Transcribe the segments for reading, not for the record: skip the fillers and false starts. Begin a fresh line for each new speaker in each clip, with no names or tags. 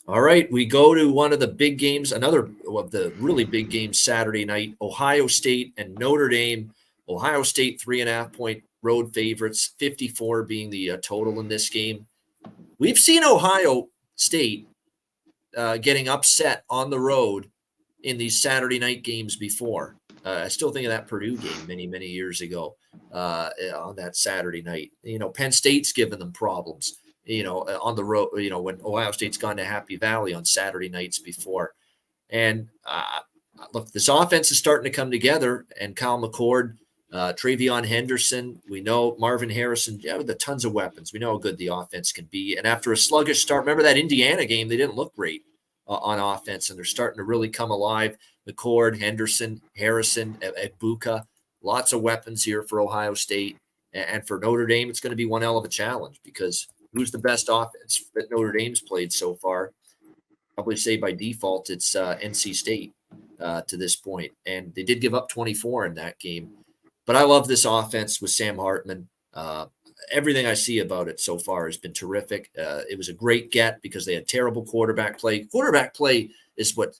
All right, we go to one of the big games, another of the really big games Saturday night, Ohio State and Notre Dame. Ohio State 3.5-point road favorites, 54 being the total in this game. We've seen Ohio State getting upset on the road in these Saturday night games before. I still think of that Purdue game many, many years ago on that Saturday night. Penn State's given them problems, on the road, when Ohio State's gone to Happy Valley on Saturday nights before. And look, this offense is starting to come together, and Kyle McCord, Travion Henderson, we know Marvin Harrison, the tons of weapons. We know how good the offense can be. And after a sluggish start, remember that Indiana game, they didn't look great on offense, and they're starting to really come alive. McCord, Henderson, Harrison, Egbuka, lots of weapons here for Ohio State. And for Notre Dame, it's going to be one hell of a challenge, because who's the best offense that Notre Dame's played so far? Probably say by default it's NC State to this point. And they did give up 24 in that game. But I love this offense with Sam Hartman. Everything I see about it so far has been terrific. It was a great get because they had terrible quarterback play. Quarterback play is what,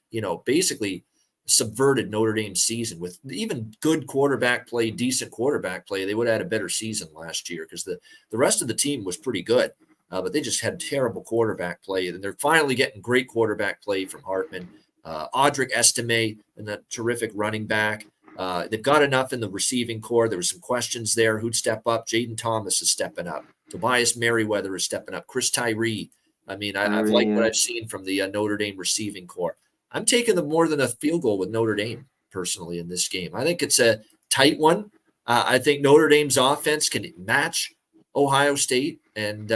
basically subverted Notre Dame's season. With even good quarterback play, decent quarterback play, they would have had a better season last year, because the rest of the team was pretty good. But they just had terrible quarterback play. And they're finally getting great quarterback play from Hartman. Audric Estime, and that terrific running back. They've got enough in the receiving core. There were some questions there. Who'd step up? Jaden Thomas is stepping up. Tobias Merriweather is stepping up. Chris Tyree. I mean, I've liked what I've seen from the Notre Dame receiving core. I'm taking them more than a field goal with Notre Dame, personally, in this game. I think it's a tight one. I think Notre Dame's offense can match Ohio State, and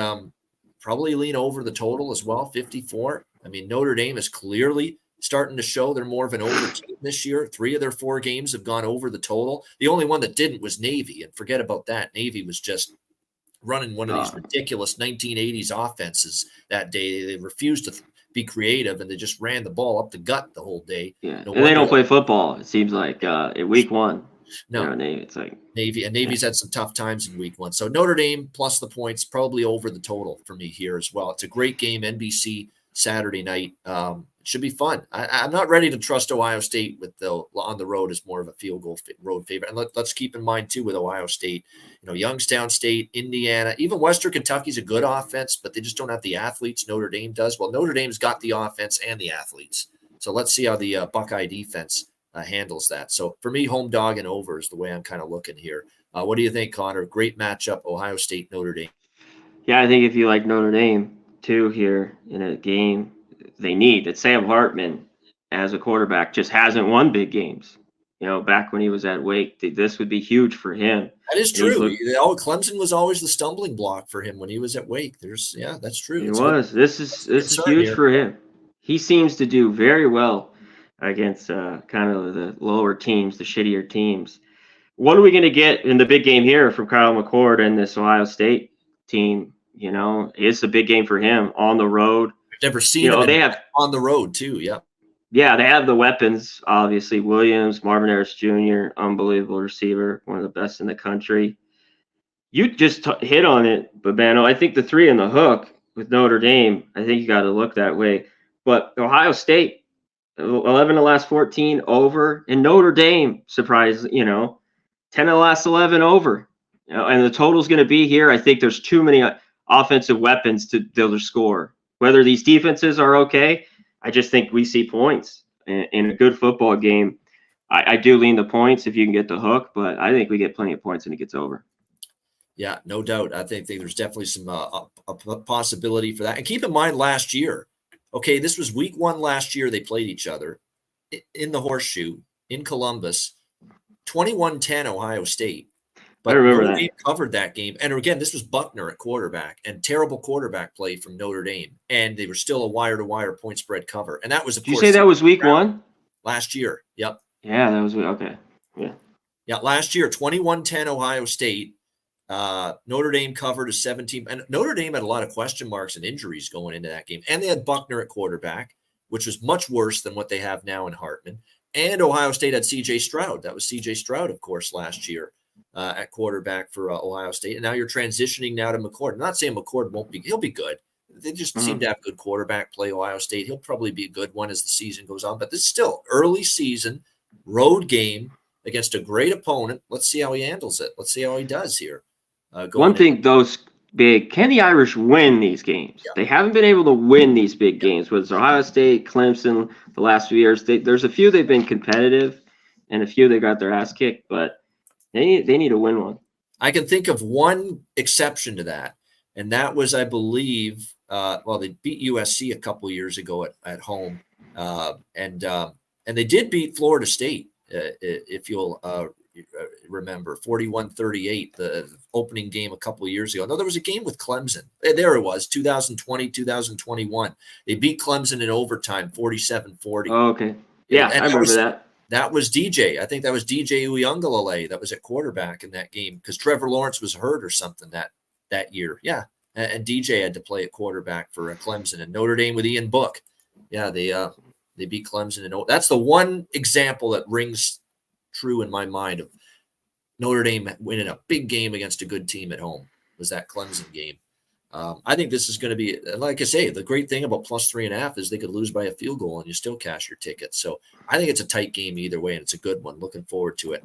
probably lean over the total as well, 54. I mean, Notre Dame is clearly starting to show they're more of an over team this year. 3 of their 4 games have gone over the total. The only one that didn't was Navy, and forget about that. Navy was just running one of these ridiculous 1980s offenses that day. They refused to be creative, and they just ran the ball up the gut the whole day.
Yeah, and they don't play football, it seems like, in week 1.
No,
Navy, it's like
Navy's had some tough times in week 1. So Notre Dame plus the points, probably over the total for me here as well. It's a great game, NBC Saturday night. It should be fun. I'm not ready to trust Ohio State on the road as more of a field goal road favorite. And let's keep in mind too, with Ohio State, Youngstown State, Indiana, even Western Kentucky's a good offense, but they just don't have the athletes Notre Dame does. Well, Notre Dame's got the offense and the athletes. So let's see how the Buckeye defense handles that. So for me, home dog and over is the way I'm kind of looking here. What do you think, Conor? Great matchup, Ohio State, Notre Dame.
Yeah, I think if you like Notre Dame too here in a game they need, that Sam Hartman as a quarterback just hasn't won big games. Back when he was at Wake, this would be huge for him.
That is true. Clemson was always the stumbling block for him when he was at Wake. That's true.
It was. This is huge for him. He seems to do very well against kind of the lower teams, the shittier teams. What are we going to get in the big game here from Kyle McCord and this Ohio State team? It's a big game for him on the road.
I've never seen him they have on the road too. Yeah.
Yeah, they have the weapons, obviously. Williams, Marvin Harris Jr., unbelievable receiver, one of the best in the country. You just hit on it, Babano. I think the 3 in the hook with Notre Dame, I think you got to look that way. But Ohio State, 11 of the last 14 over, and Notre Dame, surprise, 10 of the last 11 over. And the total's going to be here. I think there's too many offensive weapons to build a score. Whether these defenses are okay, I just think we see points in a good football game. I do lean the points if you can get the hook, but I think we get plenty of points and it gets over.
Yeah, no doubt. I think there's definitely some a possibility for that. And keep in mind last year, okay, this was week 1 last year. They played each other in the Horseshoe in Columbus, 21-10 Ohio State. But
I remember
Notre
that.
Dame covered that game. And again, this was Buckner at quarterback and terrible quarterback play from Notre Dame. And they were still a wire-to-wire point spread cover. And that was, of course.
Did you say that was week 1?
Last year. Yep.
Yeah, that was okay. Yeah.
Yeah, last year, 21-10 Ohio State. Notre Dame covered a 17. And Notre Dame had a lot of question marks and injuries going into that game. And they had Buckner at quarterback, which was much worse than what they have now in Hartman. And Ohio State had C.J. Stroud. That was C.J. Stroud, of course, last year. At quarterback for Ohio State. And now you're transitioning now to McCord. I'm not saying McCord won't be, he'll be good. They just seem to have good quarterback play. Ohio State, he'll probably be a good one as the season goes on. But this is still early season, road game against a great opponent. Let's see how he handles it. Let's see how he does here.
One thing, those big, can the Irish win these games?
Yeah.
They haven't been able to win these big games. Whether it's Ohio State, Clemson, the last few years, there's a few they've been competitive, and a few they got their ass kicked. But they need to win one.
I can think of one exception to that, and that was, I believe, they beat USC a couple years ago at home, and they did beat Florida State, if you'll remember, 41-38, the opening game a couple of years ago. No, there was a game with Clemson. There it was, 2020, 2021. They beat Clemson in overtime, 47-40.
Oh, okay. Yeah, I remember that.
That was DJ. I think that was DJ Uiagalelei that was at quarterback in that game because Trevor Lawrence was hurt or something that year. Yeah, and DJ had to play at quarterback for Clemson, and Notre Dame with Ian Book. Yeah, they beat Clemson, and that's the one example that rings true in my mind of Notre Dame winning a big game against a good team at home. Was that Clemson game? I think this is going to be, like I say, the great thing about +3.5 is they could lose by a field goal and you still cash your ticket. So I think it's a tight game either way, and it's a good one. Looking forward to it.